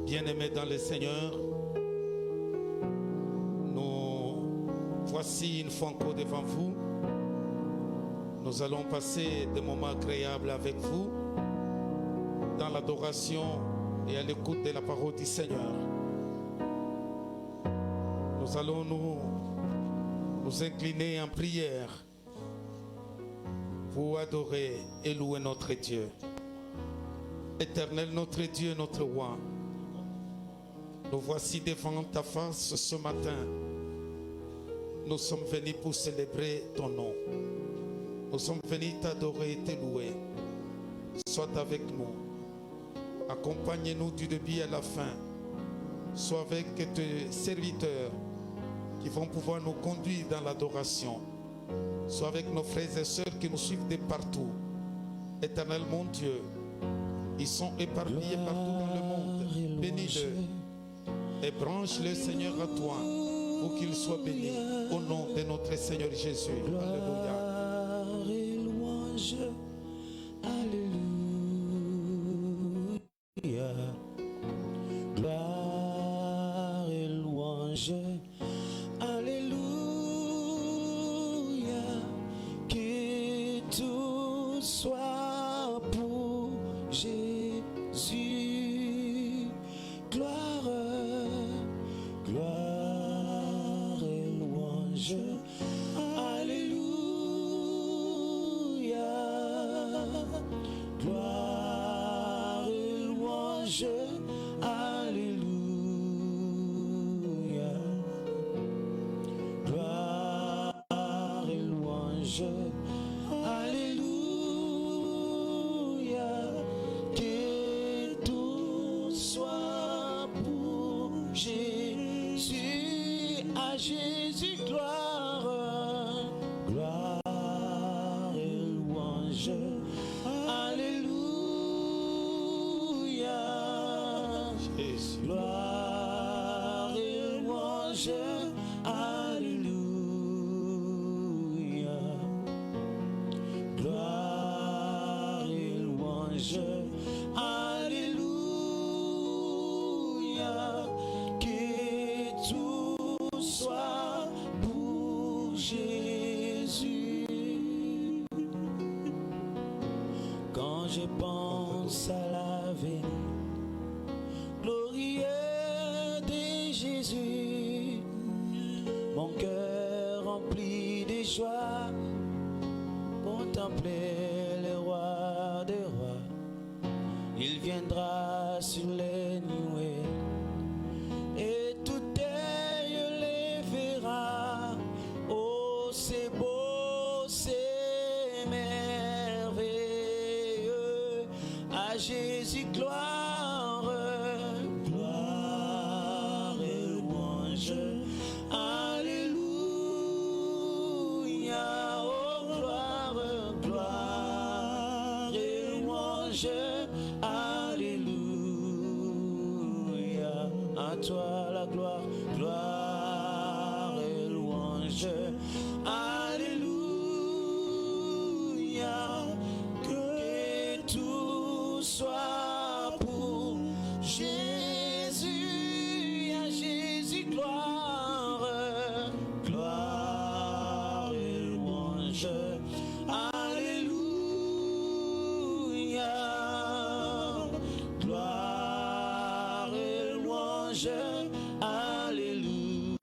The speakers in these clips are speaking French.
Bien-aimés dans le Seigneur, nous voici une fois encore devant vous. Nous allons passer des moments agréables avec vous dans l'adoration et à l'écoute de la parole du Seigneur. Nous allons nous incliner en prière pour adorer et louer notre Dieu. Éternel, notre Dieu, notre roi, nous voici devant ta face ce matin. Nous sommes venus pour célébrer ton nom. Nous sommes venus t'adorer et te louer. Sois avec nous. Accompagne-nous du début à la fin. Sois avec tes serviteurs qui vont pouvoir nous conduire dans l'adoration. Sois avec nos frères et sœurs qui nous suivent de partout. Éternel mon Dieu, ils sont éparpillés partout dans le monde. Bénis-le et branche le Seigneur à toi pour qu'il soit béni au nom de notre Seigneur Jésus. Alléluia. Et louange, alléluia. Gloire et louange, alléluia. Que tout soit pour Jésus. Gloire, gloire et louange, alléluia. Gloire et louange, alléluia. Gloire et louange, alléluia. Que tout soit pour Jésus, à Jésus gloire, gloire et louange, alléluia. Jésus. Gloire et louange, alléluia. Gloire et louange, alléluia. Que tout soit pour Jésus. Quand je pense à l'avenir glorieux de Jésus, mon cœur rempli de joie, contempler le roi des rois. Il viendra sur les nuées et tout œil le verra. Oh, c'est beau, c'est merveilleux. À Jésus gloire, gloire et louange, alléluia. Oh, gloire, gloire et louange, alléluia. À toi la gloire, gloire et louange, alléluia. Que tout soit pour Jésus, à Jésus gloire, gloire et louange, alléluia. Gloire et louange, alléluia.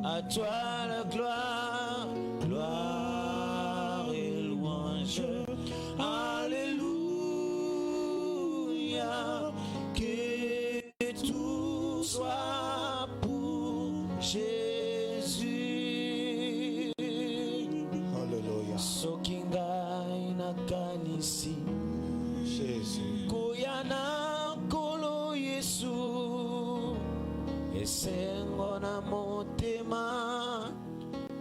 À toi la gloire, gloire et louange, alléluia. Que tout soit pour Jésus. Alléluia. Sokinga inakanisi Jésus. koyana kolo Yesu esengo na motema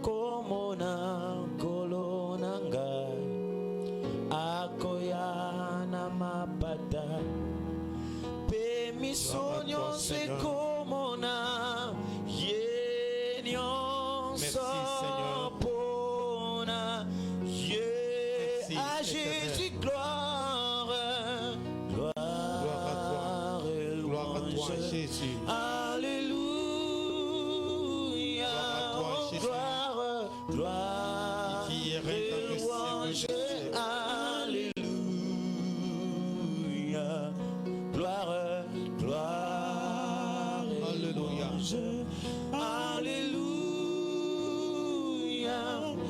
komona kolo nanga akoyana mapata pe misonyo se komona ye nyonso pona ye a Jésus gloire, gloire, gloire à toi, Jésus. Alléluia. Gloire, gloire. Qui est règne dans le ciel. Alléluia. Gloire, gloire. Alléluia. Alléluia.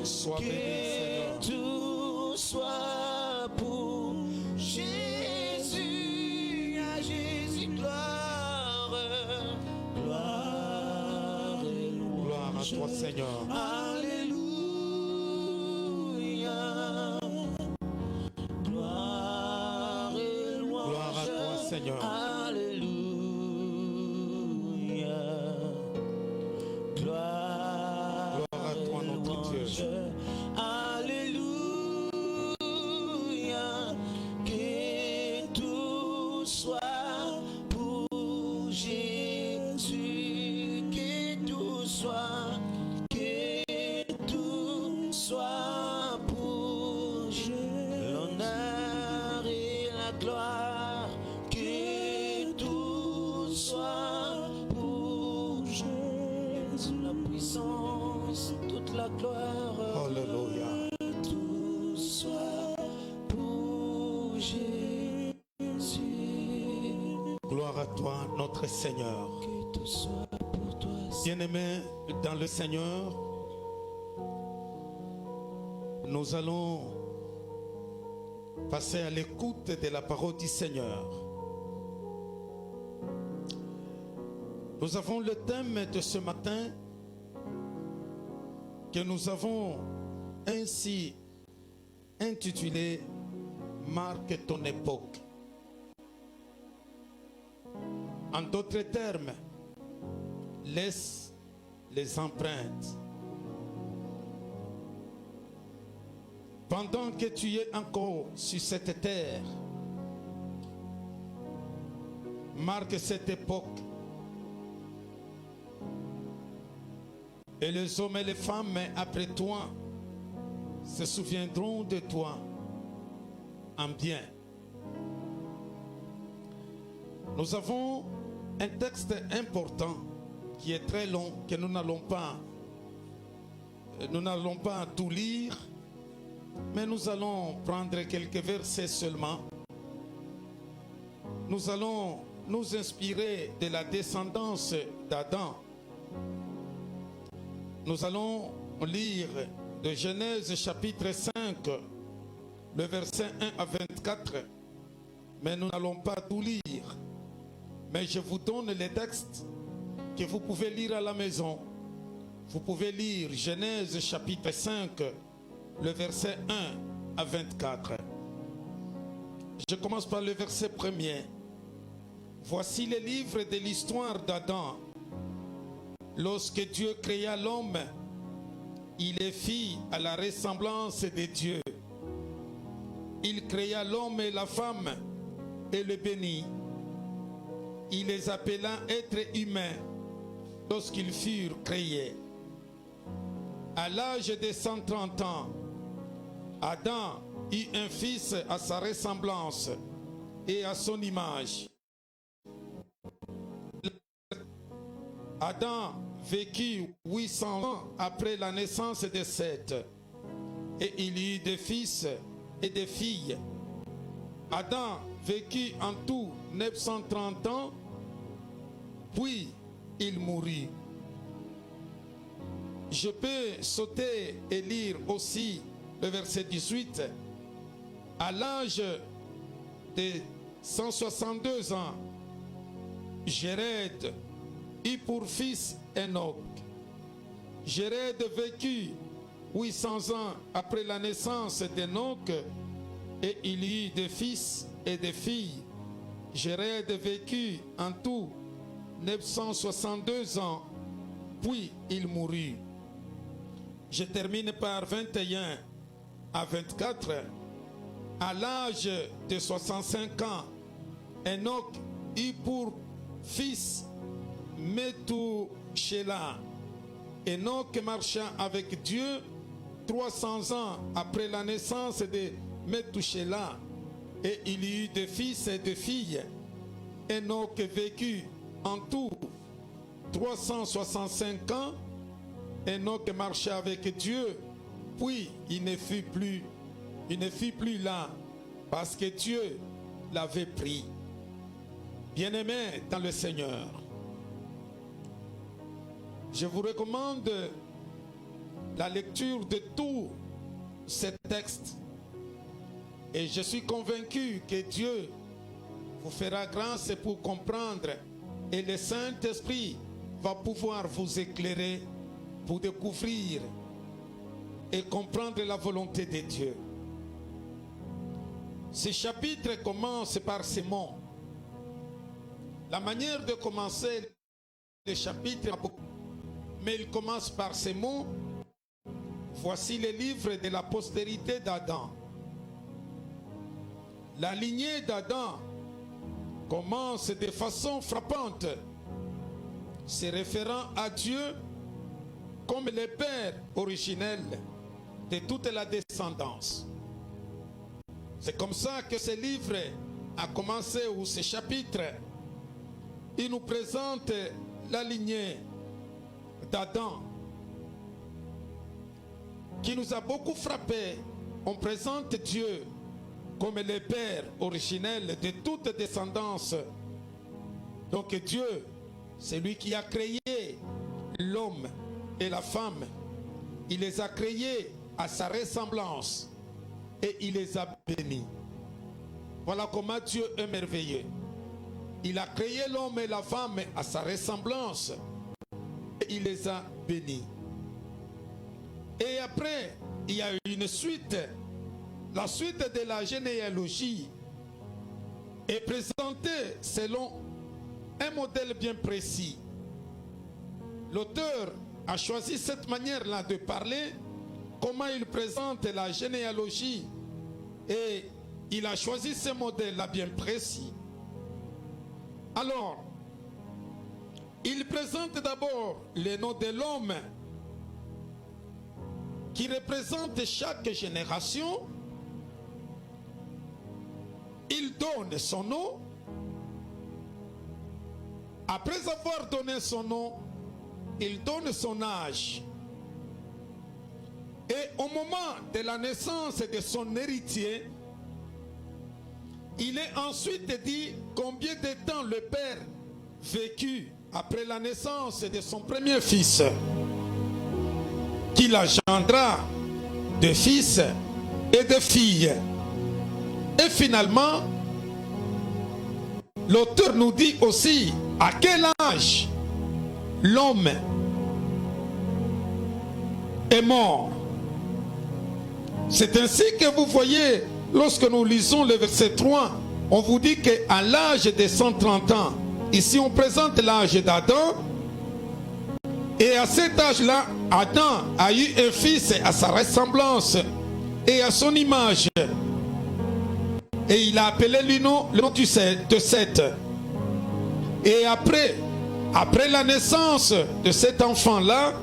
Sois béni, Seigneur. Que tout soit pour Jésus. À Jésus, gloire, gloire et louange. Gloire à toi, Seigneur. Alléluia. Gloire et louange. Gloire à toi, Seigneur. Alléluia. Gloire à toi, notre Dieu. Alléluia. Que tout soit pour Jésus. Que tout soit pour Jésus. L'honneur et la gloire. Que tout soit pour Jésus. La puissance, toute la gloire. Alléluia. Tout soit pour Jésus. Gloire à toi, notre Seigneur. Que tout soit pour toi. Bien-aimés dans le Seigneur, nous allons passer à l'écoute de la parole du Seigneur. Nous avons le thème de ce matin que nous avons ainsi intitulé « Marque ton époque ». En d'autres termes, laisse les empreintes. Pendant que tu es encore sur cette terre, marque cette époque. Et les hommes et les femmes après toi se souviendront de toi en bien. Nous avons un texte important qui est très long, que nous n'allons pas tout lire, mais nous allons prendre quelques versets seulement. Nous allons nous inspirer de la descendance d'Adam. Nous allons lire de Genèse chapitre 5, le verset 1 à 24, mais nous n'allons pas tout lire. Mais je vous donne les textes que vous pouvez lire à la maison. Vous pouvez lire Genèse chapitre 5, le verset 1 à 24. Je commence par le verset premier. Voici les livres de l'histoire d'Adam. Lorsque Dieu créa l'homme, il les fit à la ressemblance de Dieu. Il créa l'homme et la femme et le bénit. Il les appela êtres humains lorsqu'ils furent créés. À l'âge de 130 ans, Adam eut un fils à sa ressemblance et à son image. Adam vécut 800 ans après la naissance de Seth, et il eut des fils et des filles. Adam vécut en tout 930 ans, puis il mourut. Je peux sauter et lire aussi le verset 18. À l'âge de 162 ans, Jéred eut pour fils Enoch. Jéred vécut 800 ans après la naissance d'Enoch, et il eut des fils et des filles. Jéred vécut en tout 962 ans, puis il mourut. Je termine par 21 à 24. À l'âge de 65 ans, Enoch eut pour fils Methushélah. Enoch marcha avec Dieu 300 ans après la naissance de Methushélah, et il y eut des fils et des filles. Enoch vécut En tout, 365 ans, Enoch marchait avec Dieu, puis il ne fut plus là, parce que Dieu l'avait pris. Bien-aimé dans le Seigneur, je vous recommande la lecture de tous ces textes, et je suis convaincu que Dieu vous fera grâce pour comprendre, et le Saint-Esprit va pouvoir vous éclairer pour découvrir et comprendre la volonté de Dieu. Ce chapitre commence par ces mots. La manière de commencer le chapitre, mais il commence par ces mots. Voici les livres de la postérité d'Adam. La lignée d'Adam commence de façon frappante, se référant à Dieu comme le père originel de toute la descendance. C'est comme ça que ce livre a commencé, ou ce chapitre, il nous présente la lignée d'Adam, qui nous a beaucoup frappé. On présente Dieu comme le père originel de toute descendance. Donc Dieu, c'est lui qui a créé l'homme et la femme. Il les a créés à sa ressemblance et il les a bénis. Voilà comment Dieu est merveilleux. Il a créé l'homme et la femme à sa ressemblance et il les a bénis. Et après, il y a une suite. La suite de la généalogie est présentée selon un modèle bien précis. L'auteur a choisi cette manière-là de parler, comment il présente la généalogie, et il a choisi ce modèle-là bien précis. Alors, il présente d'abord le nom de l'homme qui représente chaque génération. Il donne son nom. Après avoir donné son nom, il donne son âge. Et au moment de la naissance de son héritier, il est ensuite dit combien de temps le père vécut après la naissance de son premier fils, qu'il engendra de fils et de filles. Et finalement, l'auteur nous dit aussi à quel âge l'homme est mort. C'est ainsi que vous voyez, lorsque nous lisons le verset 3, on vous dit qu'à l'âge de 130 ans, ici on présente l'âge d'Adam, et à cet âge-là, Adam a eu un fils à sa ressemblance et à son image. Et il a appelé le nom de Seth. Et après la naissance de cet enfant-là,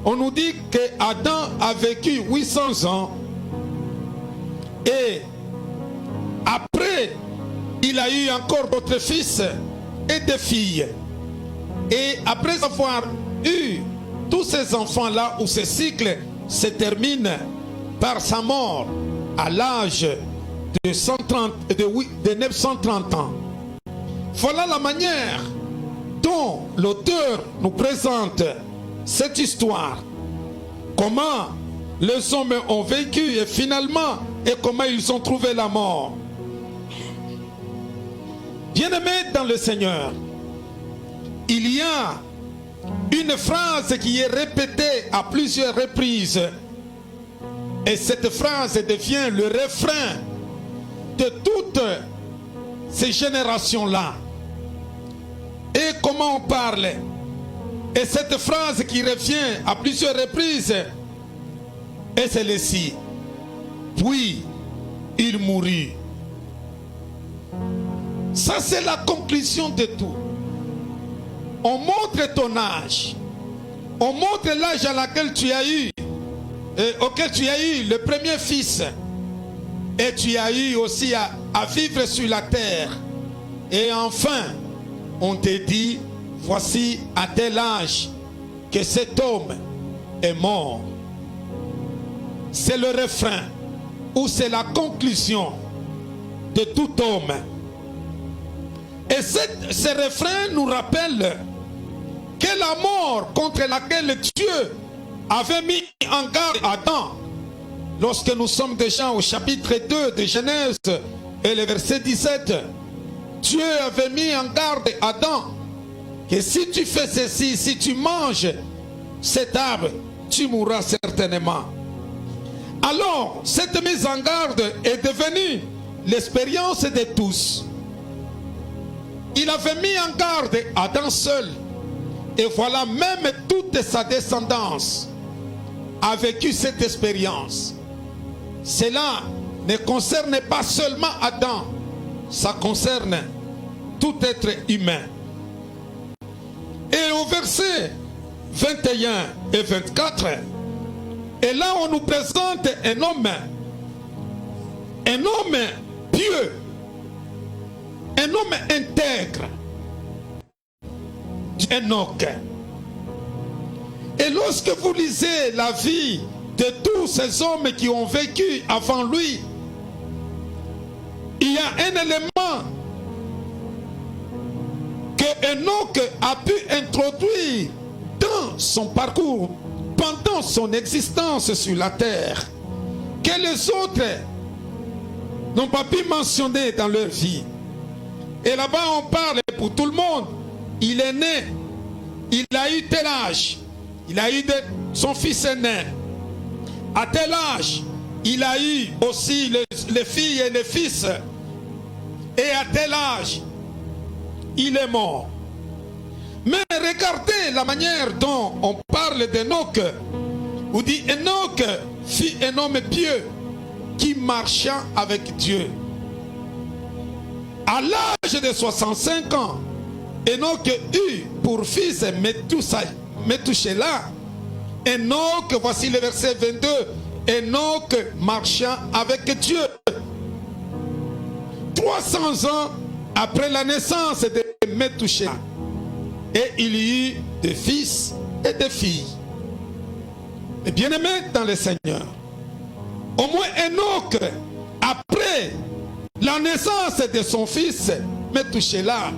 on nous dit que Adam a vécu 800 ans. Et après, il a eu encore d'autres fils et des filles. Et après avoir eu tous ces enfants-là, où ce cycle se termine par sa mort à l'âge de 930 ans. Voilà la manière dont l'auteur nous présente cette histoire. Comment les hommes ont vécu et finalement, et comment ils ont trouvé la mort. Bien-aimés dans le Seigneur, il y a une phrase qui est répétée à plusieurs reprises. Et cette phrase devient le refrain de toutes ces générations-là. Et comment on parle. Et cette phrase qui revient à plusieurs reprises est celle-ci. Puis il mourut. Ça, c'est la conclusion de tout. On montre ton âge. On montre l'âge à laquelle tu as eu, auquel tu as eu le premier fils. Et tu as eu aussi à vivre sur la terre. Et enfin, on te dit, voici à tel âge que cet homme est mort. C'est le refrain ou c'est la conclusion de tout homme. Et ce refrain nous rappelle que la mort contre laquelle Dieu avait mis en garde Adam, lorsque nous sommes déjà au chapitre 2 de Genèse et le verset 17, Dieu avait mis en garde Adam que si tu fais ceci, si tu manges cet arbre, tu mourras certainement. Alors, cette mise en garde est devenue l'expérience de tous. Il avait mis en garde Adam seul. Et voilà, même toute sa descendance a vécu cette expérience. Cela ne concerne pas seulement Adam, ça concerne tout être humain. Et au verset 21 et 24, et là on nous présente un homme pieux, un homme intègre, Enoch. Et lorsque vous lisez la vie de tous ces hommes qui ont vécu avant lui, il y a un élément que Enoch a pu introduire dans son parcours, pendant son existence sur la terre, que les autres n'ont pas pu mentionner dans leur vie. Et là-bas on parle pour tout le monde. Il est né, il a eu tel âge, il a eu son fils aîné. À tel âge, il a eu aussi les filles et les fils. Et à tel âge, il est mort. Mais regardez la manière dont on parle d'Enoch. On dit Enoch fut un homme pieux qui marcha avec Dieu. À l'âge de 65 ans, Enoch eut pour fils Methushélah. Enoch, voici le verset 22, Enoch marcha avec Dieu. 300 ans après la naissance de Methushélah. Et il y eut des fils et des filles. Et bien-aimés dans le Seigneur, au moins Enoch, après la naissance de son fils Methushélah,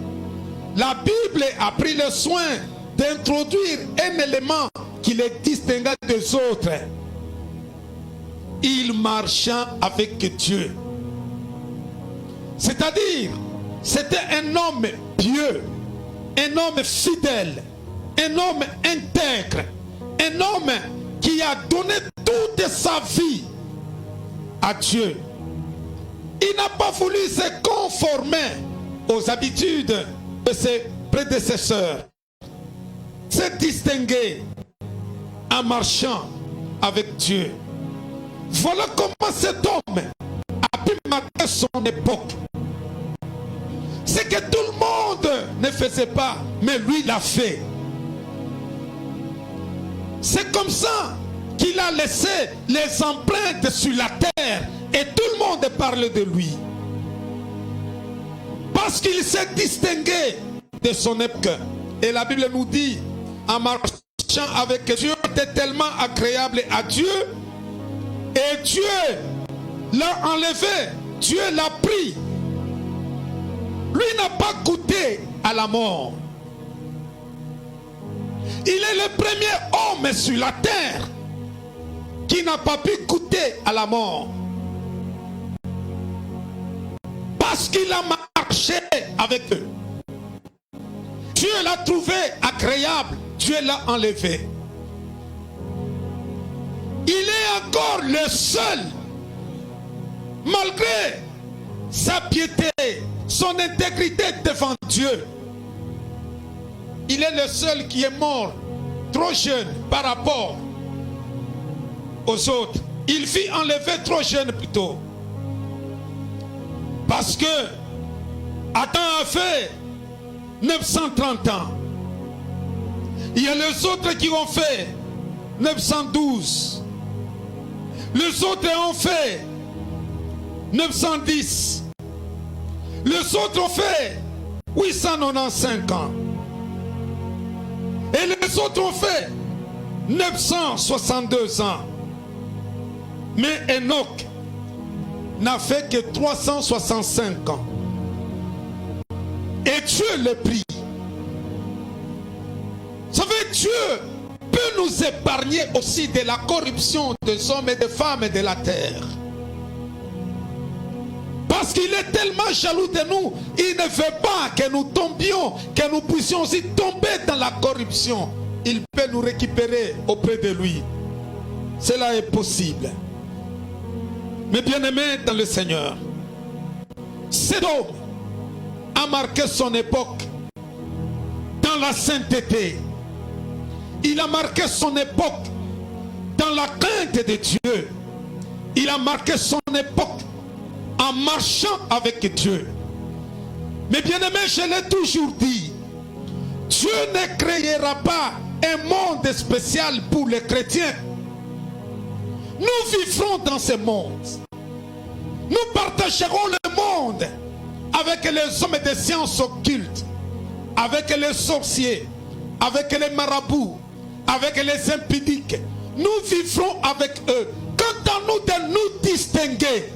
la Bible a pris le soin d'introduire un élément qui le distingua des autres. Il marcha avec Dieu. C'est-à-dire, c'était un homme pieux, un homme fidèle, un homme intègre, un homme qui a donné toute sa vie à Dieu. Il n'a pas voulu se conformer aux habitudes de ses prédécesseurs. Se distinguer en marchant avec Dieu. Voilà comment cet homme a pu marquer son époque. C'est que tout le monde ne faisait pas, mais lui l'a fait. C'est comme ça qu'il a laissé les empreintes sur la terre et tout le monde parle de lui. Parce qu'il s'est distingué de son époque. Et la Bible nous dit, en marchant avec Dieu, était tellement agréable à Dieu. Et Dieu l'a enlevé, Dieu l'a pris. Lui n'a pas goûté à la mort. Il est le premier homme sur la terre qui n'a pas pu goûter à la mort. Parce qu'il a marché avec eux. Dieu l'a trouvé agréable, Dieu l'a enlevé. Il est encore le seul, malgré sa piété, son intégrité devant Dieu. Il est le seul qui est mort trop jeune par rapport aux autres. Il fut enlevé trop jeune plutôt. Parce que Adam a fait 930 ans. Il y a les autres qui ont fait 912. Les autres ont fait 910. Les autres ont fait 895 ans. Et les autres ont fait 962 ans. Mais Enoch n'a fait que 365 ans. Et Dieu le prie. Vous savez, Dieu peut nous épargner aussi de la corruption des hommes et des femmes de la terre. Parce qu'il est tellement jaloux de nous, il ne veut pas que nous tombions, que nous puissions aussi tomber dans la corruption. Il peut nous récupérer auprès de lui. Cela est possible. Mais bien-aimés dans le Seigneur, cet homme a marqué son époque dans la sainteté. Il a marqué son époque dans la crainte de Dieu. Il a marqué son époque en marchant avec Dieu. Mais bien-aimé, je l'ai toujours dit, Dieu ne créera pas un monde spécial pour les chrétiens. Nous vivrons dans ce monde. Nous partagerons le monde avec les hommes des sciences occultes, avec les sorciers, avec les marabouts, avec les impudiques. Nous vivrons avec eux. Quant à nous de nous distinguer,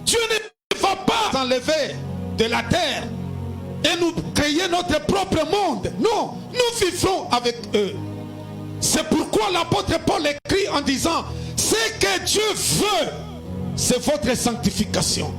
Dieu ne va pas enlever de la terre et nous créer notre propre monde. Non, nous vivrons avec eux. C'est pourquoi l'apôtre Paul écrit en disant, ce que Dieu veut, c'est votre sanctification.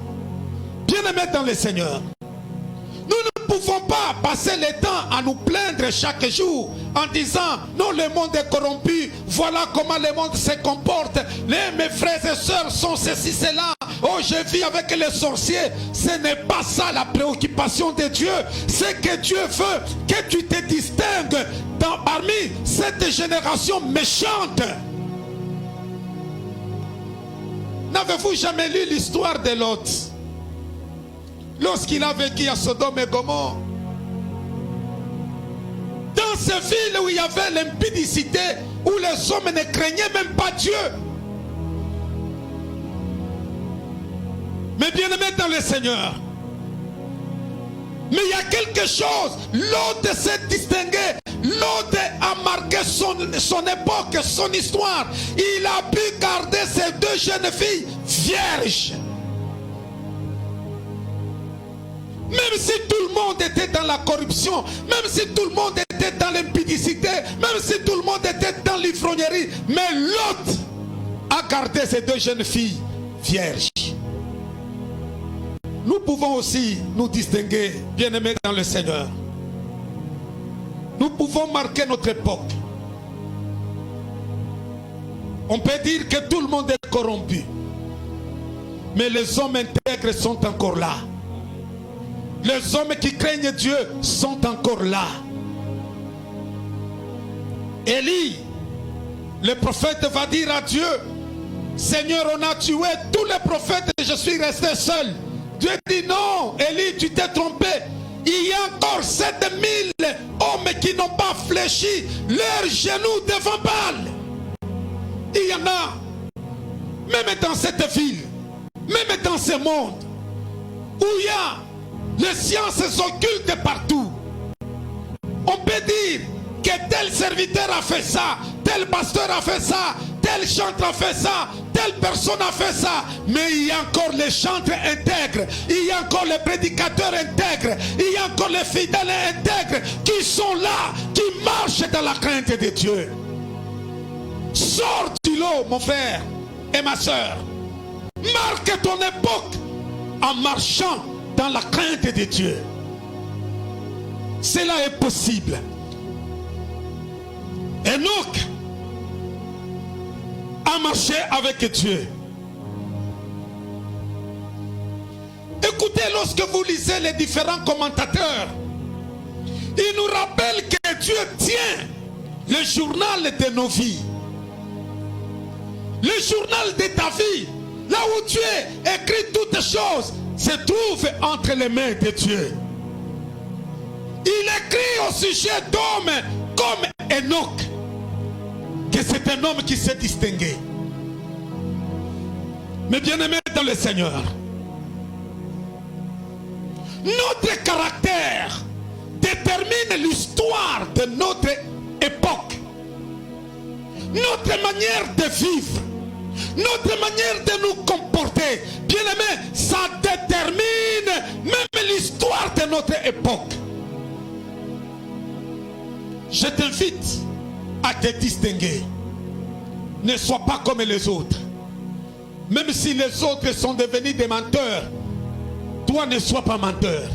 Bien-aimés dans le Seigneur, nous ne pouvons pas passer le temps à nous plaindre chaque jour en disant, non, le monde est corrompu, voilà comment le monde se comporte, mes frères et sœurs sont ceci, cela, oh je vis avec les sorciers. Ce n'est pas ça la préoccupation de Dieu. C'est que Dieu veut que tu te distingues parmi cette génération méchante. N'avez-vous jamais lu l'histoire de Lot? Lorsqu'il a vécu à Sodome et Gomorrhe, dans ces villes où il y avait l'impudicité, où les hommes ne craignaient même pas Dieu. Mais bien-aimés dans le Seigneur, mais il y a quelque chose, Lot s'est distingué, Lot a marqué son époque, son histoire. Il a pu garder ces deux jeunes filles vierges. Même si tout le monde était dans la corruption, même si tout le monde était dans l'impudicité, même si tout le monde était dans l'ivrognerie, mais Lot a gardé ces deux jeunes filles vierges. Nous pouvons aussi nous distinguer, bien-aimés dans le Seigneur. Nous pouvons marquer notre époque. On peut dire que tout le monde est corrompu, mais les hommes intègres sont encore là. Les hommes qui craignent Dieu sont encore là. Élie, le prophète, va dire à Dieu, Seigneur, on a tué tous les prophètes et je suis resté seul. Dieu dit non, Élie, tu t'es trompé. Il y a encore 7000 hommes qui n'ont pas fléchi leurs genoux devant Baal. Il y en a, même dans cette ville, même dans ce monde, où il y a les sciences occultes partout. On peut dire que tel serviteur a fait ça, tel pasteur a fait ça, tel chanteur a fait ça, telle personne a fait ça. Mais il y a encore les chanteurs intègres, il y a encore les prédicateurs intègres, il y a encore les fidèles intègres qui sont là, qui marchent dans la crainte de Dieu. Sors du lot, mon frère et ma soeur. Marque ton époque en marchant dans la crainte de Dieu. Cela est possible. Enoch a marché avec Dieu. Écoutez, lorsque vous lisez les différents commentateurs, ils nous rappellent que Dieu tient le journal de nos vies. Le journal de ta vie, là où Dieu écrit toutes choses, se trouve entre les mains de Dieu. Il écrit au sujet d'hommes comme Enoch, que c'est un homme qui s'est distingué. Mais bien-aimés dans le Seigneur, notre caractère détermine l'histoire de de notre époque. Notre manière de vivre, notre manière de nous comporter, bien aimé, ça détermine même l'histoire de notre époque. Je t'invite à te distinguer. Ne sois pas comme les autres. Même si les autres sont devenus des menteurs, toi ne sois pas menteur.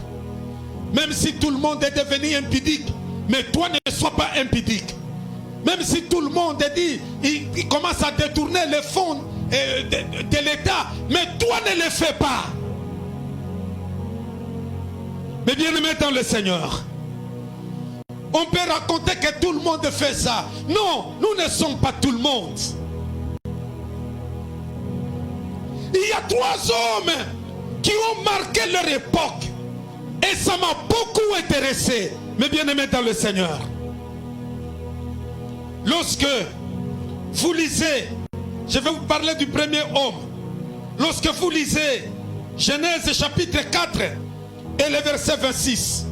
Même si tout le monde est devenu impudique, mais toi ne sois pas impudique. Même si tout le monde dit, il commence à détourner les fonds de l'État, mais toi ne le fais pas. Mais bien aimé dans le Seigneur, on peut raconter que tout le monde fait ça. Non, nous ne sommes pas tout le monde. Il y a 3 hommes qui ont marqué leur époque. Et ça m'a beaucoup intéressé. Mais bien aimé dans le Seigneur, lorsque vous lisez, je vais vous parler du premier homme. Lorsque vous lisez Genèse chapitre 4 et le verset 26,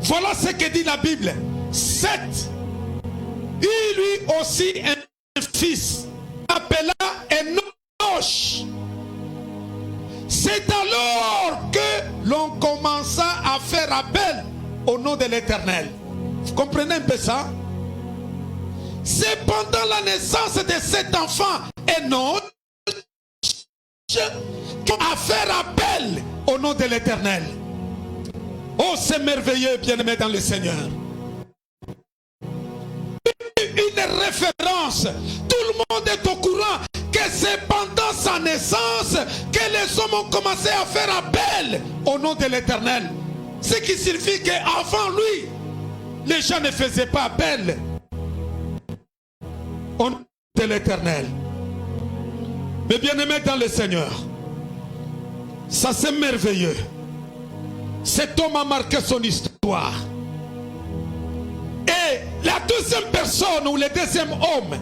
voilà ce que dit la Bible. Seth eut lui aussi un fils, appela Enoch. C'est alors que l'on commença à faire appel au nom de l'Éternel. Vous comprenez un peu ça? C'est pendant la naissance de cet enfant Enoch qu'on a fait appel au nom de l'Éternel. Oh, c'est merveilleux, bien-aimé dans le Seigneur. Une référence. Tout le monde est au courant que c'est pendant sa naissance que les hommes ont commencé à faire appel au nom de l'Éternel. Ce qui signifie qu'avant lui, les gens ne faisaient pas appel au nom de l'Éternel. Mais bien-aimé dans le Seigneur, ça c'est merveilleux. Cet homme a marqué son histoire. Et la deuxième personne ou le deuxième homme,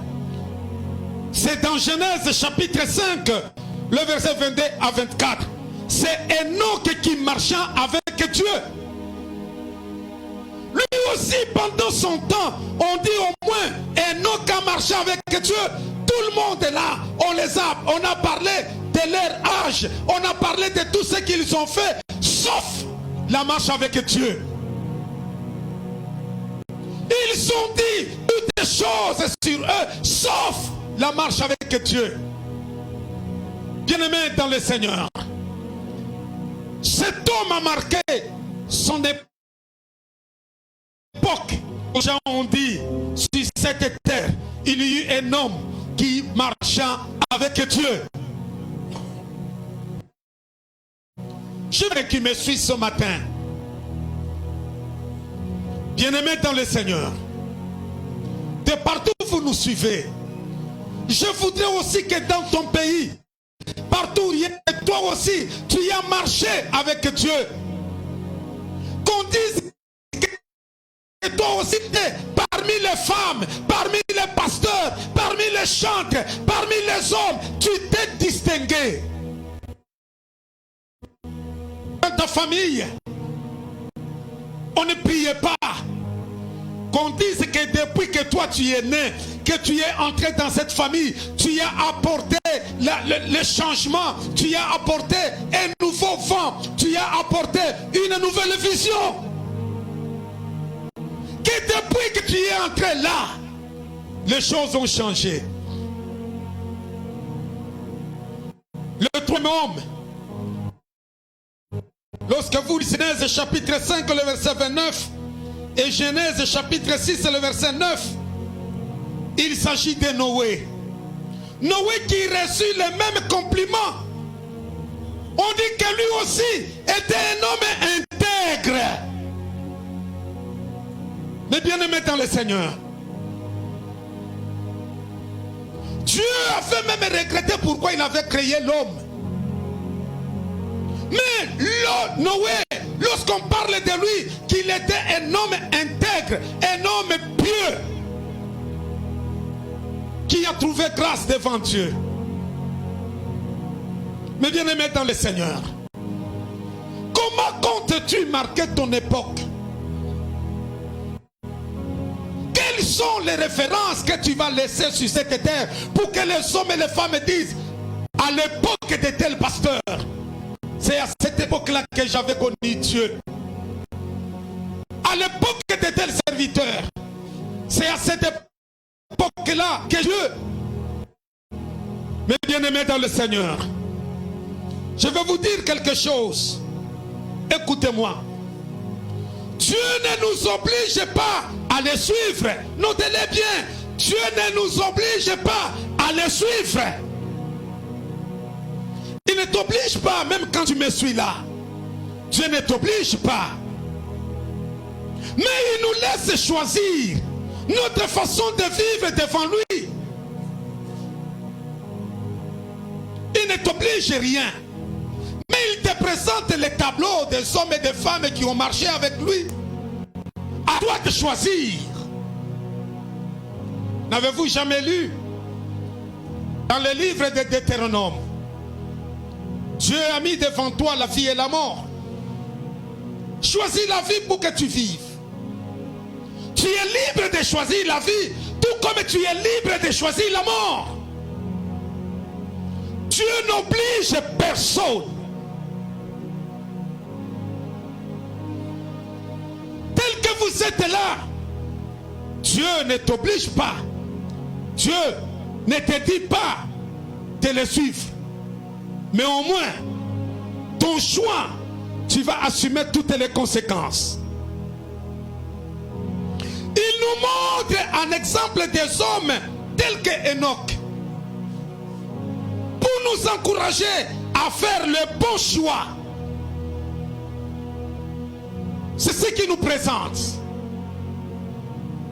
c'est dans Genèse chapitre 5, le verset 22 à 24. C'est Enoch qui marchait avec Dieu. Lui aussi, pendant son temps, on dit au moins Enoch a marché avec Dieu. Tout le monde est là. On a parlé de leur âge. On a parlé de tout ce qu'ils ont fait, sauf la marche avec Dieu. Ils ont dit toutes les choses sur eux, sauf la marche avec Dieu. Bien-aimé dans le Seigneur, cet homme a marqué son époque. Les gens ont dit, sur cette terre, il y eut un homme qui marcha avec Dieu. Je veux qui me suit ce matin. Bien-aimés dans le Seigneur, de partout où vous nous suivez, je voudrais aussi que dans ton pays, partout où il y a, toi aussi, tu y as marché avec Dieu. Qu'on dise que toi aussi, parmi les femmes, parmi les pasteurs, parmi les chantres, parmi les hommes, tu t'es distingué. Dans ta famille, on ne priait pas. Qu'on dise que depuis que toi tu es né, que tu es entré dans cette famille, tu y as apporté le changement, tu y as apporté un nouveau vent, tu y as apporté une nouvelle vision. Que depuis que tu es entré là, les choses ont changé. Le troisième homme, lorsque vous lisez Genèse chapitre 5, le verset 29, et Genèse chapitre 6, le verset 9, il s'agit de Noé. Noé qui reçut les mêmes compliments. On dit que lui aussi était un homme intègre. Mais bien aimé dans le Seigneur, Dieu a fait même regretter pourquoi il avait créé l'homme. Mais Noé, lorsqu'on parle de lui, qu'il était un homme intègre, un homme pieux, qui a trouvé grâce devant Dieu. Mais bien aimé dans le Seigneur, comment comptes-tu marquer ton époque? sont les références que tu vas laisser sur cette terre pour que les hommes et les femmes disent, à l'époque de tel pasteur, c'est à cette époque-là que j'avais connu Dieu. À l'époque de tel serviteur, c'est à cette époque-là que Dieu. Mes bien-aimés dans le Seigneur, je vais vous dire quelque chose. Écoutez-moi. Dieu ne nous oblige pas à les suivre. Notez-les bien. Dieu ne nous oblige pas à les suivre. Il ne t'oblige pas, même quand tu me suis là. Dieu ne t'oblige pas. Mais il nous laisse choisir notre façon de vivre devant lui. Il ne t'oblige rien. Mais il te présente les tableaux des hommes et des femmes qui ont marché avec lui. À toi de choisir. N'avez-vous jamais lu dans le livre de Deutéronome, Dieu a mis devant toi la vie et la mort. Choisis la vie pour que tu vives. Tu es libre de choisir la vie, tout comme tu es libre de choisir la mort. Dieu n'oblige personne. Tel que vous êtes là, Dieu ne t'oblige pas. Dieu ne te dit pas de le suivre. Mais au moins, ton choix, tu vas assumer toutes les conséquences. Il nous montre un exemple des hommes tels que Enoch pour nous encourager à faire le bon choix. C'est ce qu'il nous présente.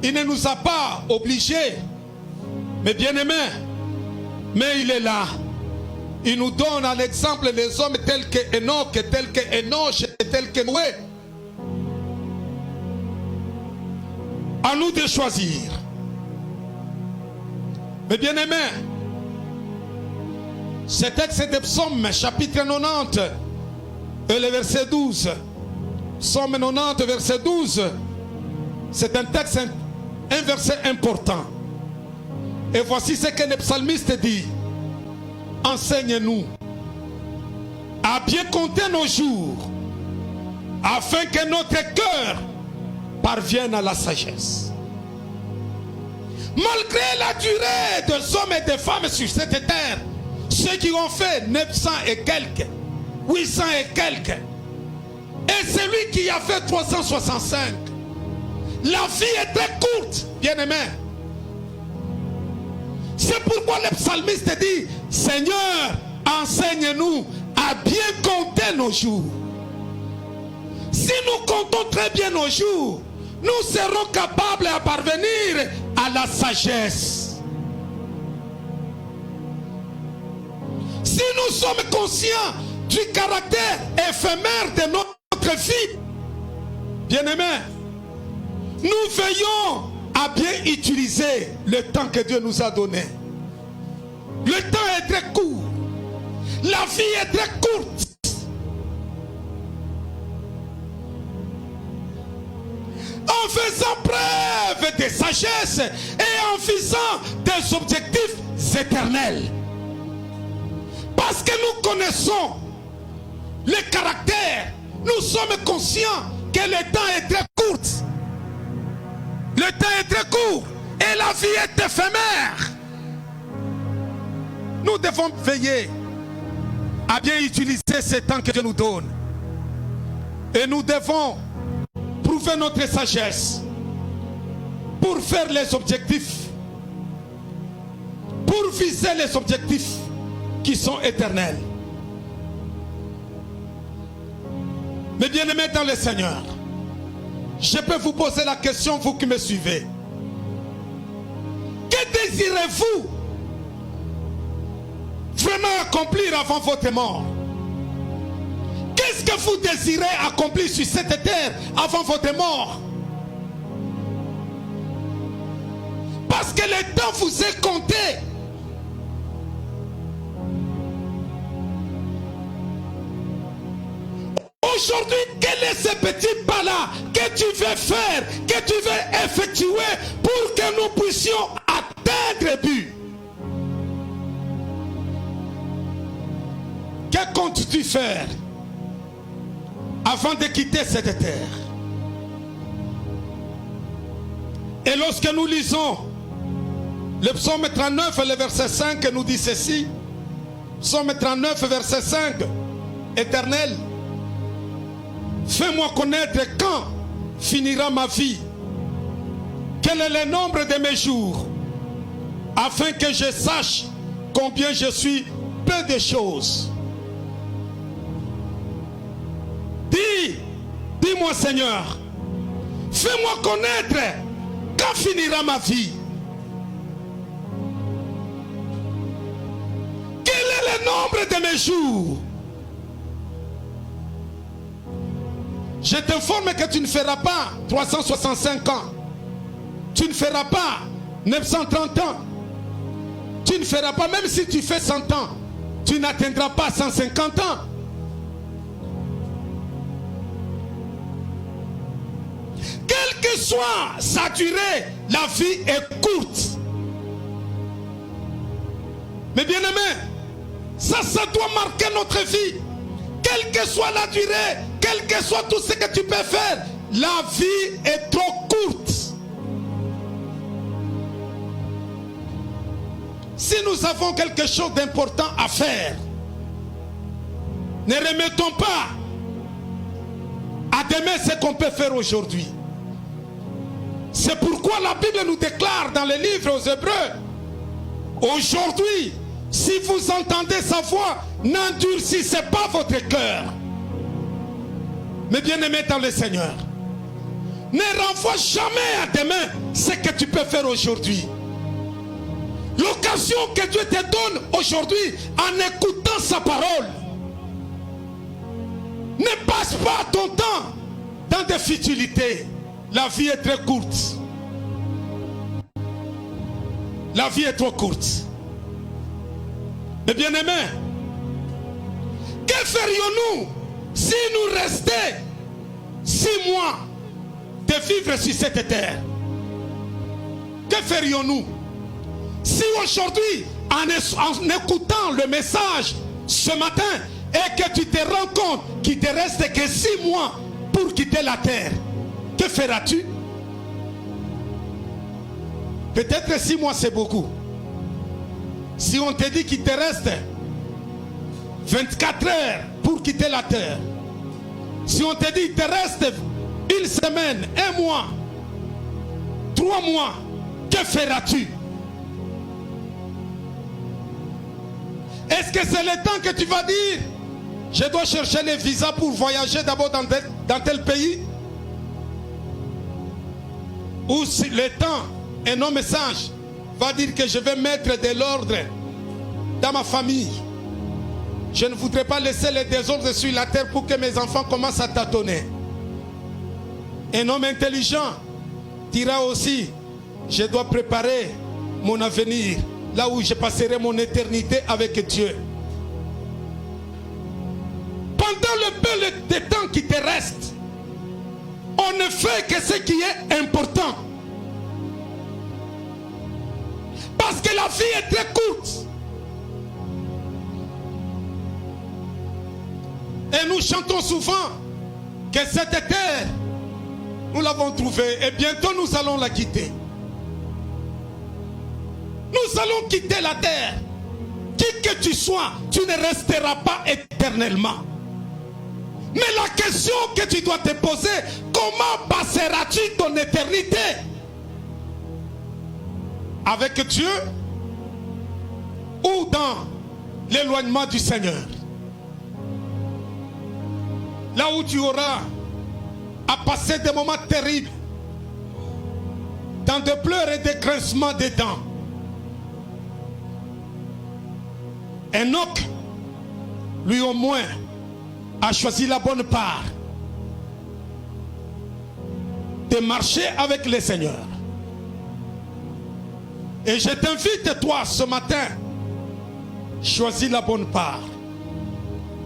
Il ne nous a pas obligés, mais bien-aimés, mais il est là. Il nous donne à l'exemple les hommes tels que Enoch, tels que Enoch, tels que Noé. À nous de choisir. Mais bien-aimés, ce texte de Psaume, chapitre 90, et le verset 12. Psaume 90, verset 12. C'est un texte, un verset important. Et voici ce que le psalmiste dit. Enseigne-nous à bien compter nos jours, afin que notre cœur parvienne à la sagesse. Malgré la durée des hommes et des femmes sur cette terre, ceux qui ont fait 900 et quelques, 800 et quelques, et celui qui a fait 365, la vie est très courte, bien-aimé. C'est pourquoi le psalmiste dit, Seigneur, enseigne-nous à bien compter nos jours. Si nous comptons très bien nos jours, nous serons capables de parvenir à la sagesse. Si nous sommes conscients du caractère éphémère de notre vie, bien-aimés, nous veillons à bien utiliser le temps que Dieu nous a donné. Le temps est très court. La vie est très courte. En faisant preuve de sagesse et en faisant des objectifs éternels. Parce que nous connaissons le caractère, nous sommes conscients que le temps est très court. Le temps est très court et la vie est éphémère. Nous devons veiller à bien utiliser ce temps que Dieu nous donne. Et nous devons prouver notre sagesse pour faire les objectifs, pour viser les objectifs qui sont éternels. Mes bien-aimés dans le Seigneur, je peux vous poser la question, vous qui me suivez. Que désirez-vous vraiment accomplir avant votre mort? Qu'est-ce que vous désirez accomplir sur cette terre avant votre mort? Parce que le temps vous est compté. Aujourd'hui, quel est ce petit pas-là que tu veux faire, que tu veux effectuer pour que nous puissions atteindre le but? Que comptes-tu faire avant de quitter cette terre? Et lorsque nous lisons le psaume 39, le verset 5 nous dit ceci. Psaume 39, verset 5. Éternel, fais-moi connaître quand finira ma vie. Quel est le nombre de mes jours, afin que je sache combien je suis peu de choses. Dis-moi Seigneur, fais-moi connaître quand finira ma vie. Quel est le nombre de mes jours? Je t'informe que tu ne feras pas 365 ans. Tu ne feras pas 930 ans. Tu ne feras pas, même si tu fais 100 ans, tu n'atteindras pas 150 ans. Quelle que soit sa durée, la vie est courte. Mais bien aimé, ça doit marquer notre vie. Quelle que soit la durée, quel que soit tout ce que tu peux faire, la vie est trop courte. Si nous avons quelque chose d'important à faire, ne remettons pas à demain ce qu'on peut faire aujourd'hui. C'est pourquoi la Bible nous déclare dans le livre aux Hébreux, aujourd'hui, si vous entendez sa voix, n'endurcissez pas votre cœur. Mais bien-aimé dans le Seigneur, ne renvoie jamais à demain ce que tu peux faire aujourd'hui. L'occasion que Dieu te donne aujourd'hui en écoutant sa parole. Ne passe pas ton temps dans des futilités. La vie est très courte. La vie est trop courte. Mais bien aimé, que ferions-nous si nous restions 6 mois de vivre sur cette terre? Que ferions-nous si aujourd'hui, en écoutant le message ce matin, et que tu te rends compte qu'il te reste que 6 mois pour quitter la terre, que feras-tu? Peut-être 6 mois c'est beaucoup. Si on te dit qu'il te reste 24 heures pour quitter la terre, si on te dit qu'il te reste 1 semaine, 1 mois, 3 mois, que feras-tu? Est-ce que c'est le temps que tu vas dire je dois chercher les visas pour voyager d'abord dans tel pays? Ou si le temps et nos messages va dire que je vais mettre de l'ordre dans ma famille. Je ne voudrais pas laisser les désordres sur la terre pour que mes enfants commencent à tâtonner. Un homme intelligent dira aussi, je dois préparer mon avenir, là où je passerai mon éternité avec Dieu. Pendant le peu de temps qui te reste, on ne fait que ce qui est important. Parce que la vie est très courte. Et nous chantons souvent que cette terre, nous l'avons trouvée et bientôt nous allons la quitter. Nous allons quitter la terre. Qui que tu sois, tu ne resteras pas éternellement. Mais la question que tu dois te poser, comment passeras-tu ton éternité? Avec Dieu ou dans l'éloignement du Seigneur? Là où tu auras à passer des moments terribles, dans des pleurs et des grincements des dents. Enoch, lui au moins, a choisi la bonne part de marcher avec le Seigneur. Et je t'invite, toi, ce matin, choisis la bonne part.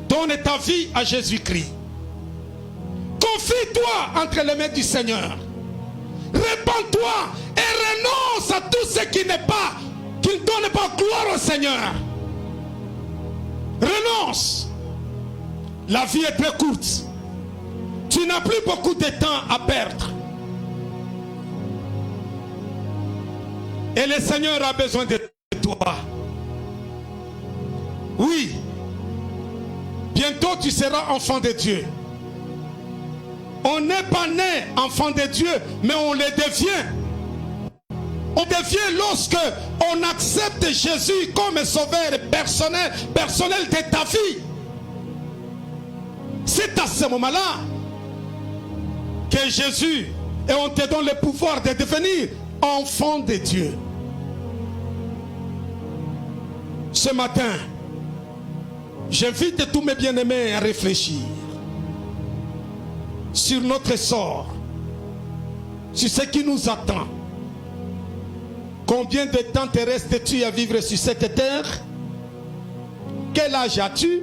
Donne ta vie à Jésus-Christ. Confie-toi entre les mains du Seigneur. Répands-toi et renonce à tout ce qui n'est pas, qui ne donne pas gloire au Seigneur. Renonce. La vie est très courte. Tu n'as plus beaucoup de temps à perdre. Et le Seigneur a besoin de toi. Oui. Bientôt tu seras enfant de Dieu. On n'est pas né enfant de Dieu, mais on le devient. On devient lorsque on accepte Jésus comme sauveur personnel de ta vie. C'est à ce moment-là que Jésus, et on te donne le pouvoir de devenir enfant de Dieu. Ce matin, j'invite tous mes bien-aimés à réfléchir sur notre sort, sur ce qui nous attend. Combien de temps te restes-tu à vivre sur cette terre? Quel âge as-tu?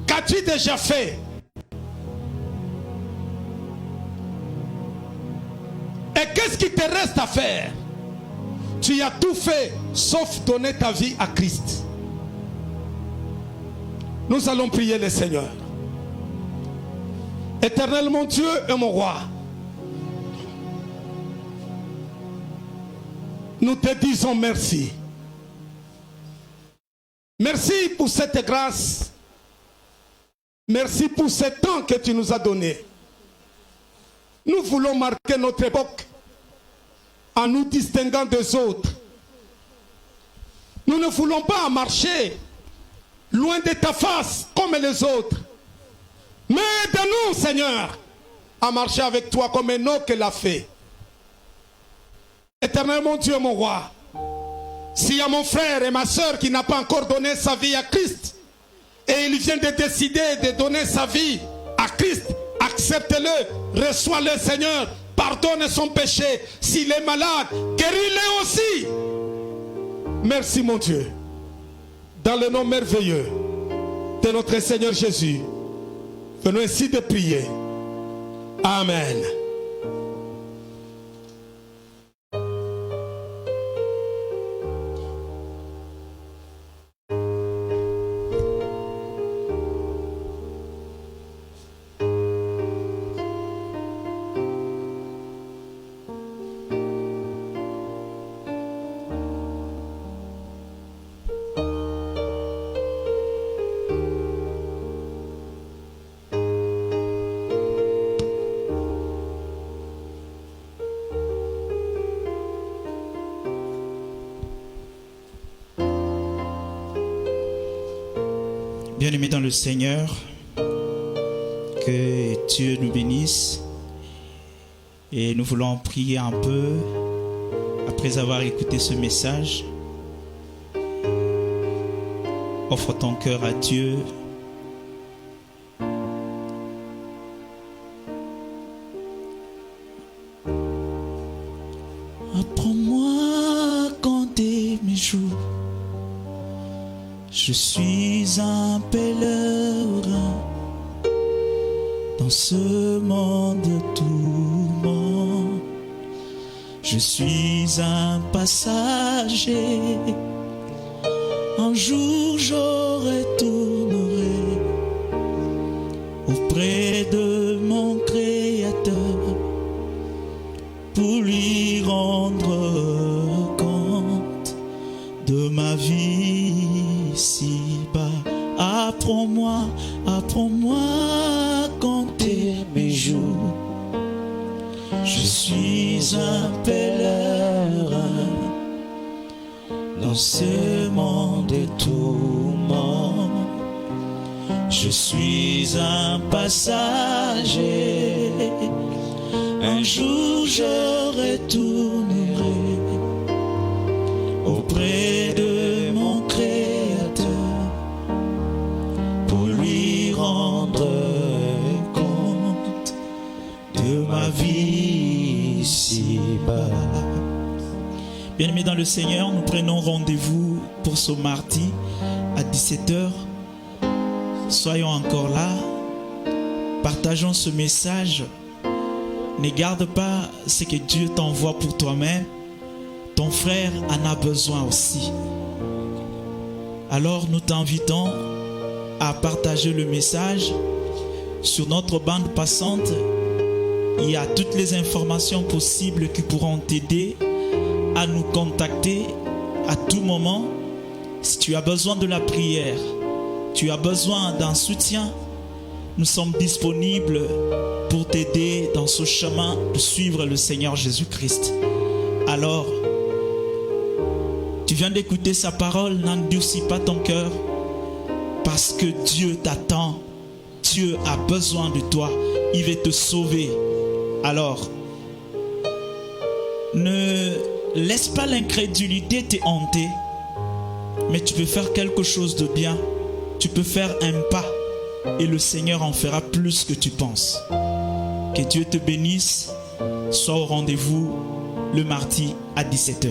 Qu'as-tu déjà fait? Et qu'est-ce qui te reste à faire? Tu as tout fait sauf donner ta vie à Christ. Nous allons prier le Seigneur. Éternel mon Dieu et mon roi, nous te disons merci. Merci pour cette grâce. Merci pour ce temps que tu nous as donné. Nous voulons marquer notre époque en nous distinguant des autres. Nous ne voulons pas marcher loin de ta face comme les autres. Mais aide-nous, Seigneur, à marcher avec toi comme Enoch l'a fait. Éternel mon Dieu, mon roi, s'il y a mon frère et ma soeur qui n'a pas encore donné sa vie à Christ, et il vient de décider de donner sa vie à Christ, accepte-le, reçois-le, Seigneur, pardonne son péché. S'il est malade, guéris-le aussi. Merci mon Dieu. Dans le nom merveilleux de notre Seigneur Jésus, venons ainsi de prier. Amen. Bien-aimés dans le Seigneur, que Dieu nous bénisse. Et nous voulons prier un peu après avoir écouté ce message. Offre ton cœur à Dieu. Apprends-moi à compter mes jours. Je suis un pèlerin dans ce monde de tourment. Je suis un passager. Un jour je retournerai auprès de mon Créateur pour lui rendre compte de ma vie ici-bas. Apprends-moi à compter mes jours. Je suis un pèlerin dans ce monde de tourment. Je suis un passager. Un jour je retournerai auprès de mon Créateur pour lui rendre compte de ma vie ici-bas. Bien-aimés dans le Seigneur, nous prenons rendez-vous pour ce mardi à 17h soyons encore là. Partageons ce message. Ne garde pas ce que Dieu t'envoie pour toi-même. Ton frère en a besoin aussi. Alors nous t'invitons à partager le message. Sur notre bande passante, il y a toutes les informations possibles qui pourront t'aider à nous contacter à tout moment. Si tu as besoin de la prière, tu as besoin d'un soutien, nous sommes disponibles pour t'aider dans ce chemin de suivre le Seigneur Jésus-Christ. Alors, tu viens d'écouter sa parole, n'endurcis pas ton cœur, parce que Dieu t'attend. Dieu a besoin de toi. Il veut te sauver. Alors, ne laisse pas l'incrédulité te hanter, mais tu peux faire quelque chose de bien. Tu peux faire un pas et le Seigneur en fera plus que tu penses. Que Dieu te bénisse. Sois au rendez-vous le mardi à 17h.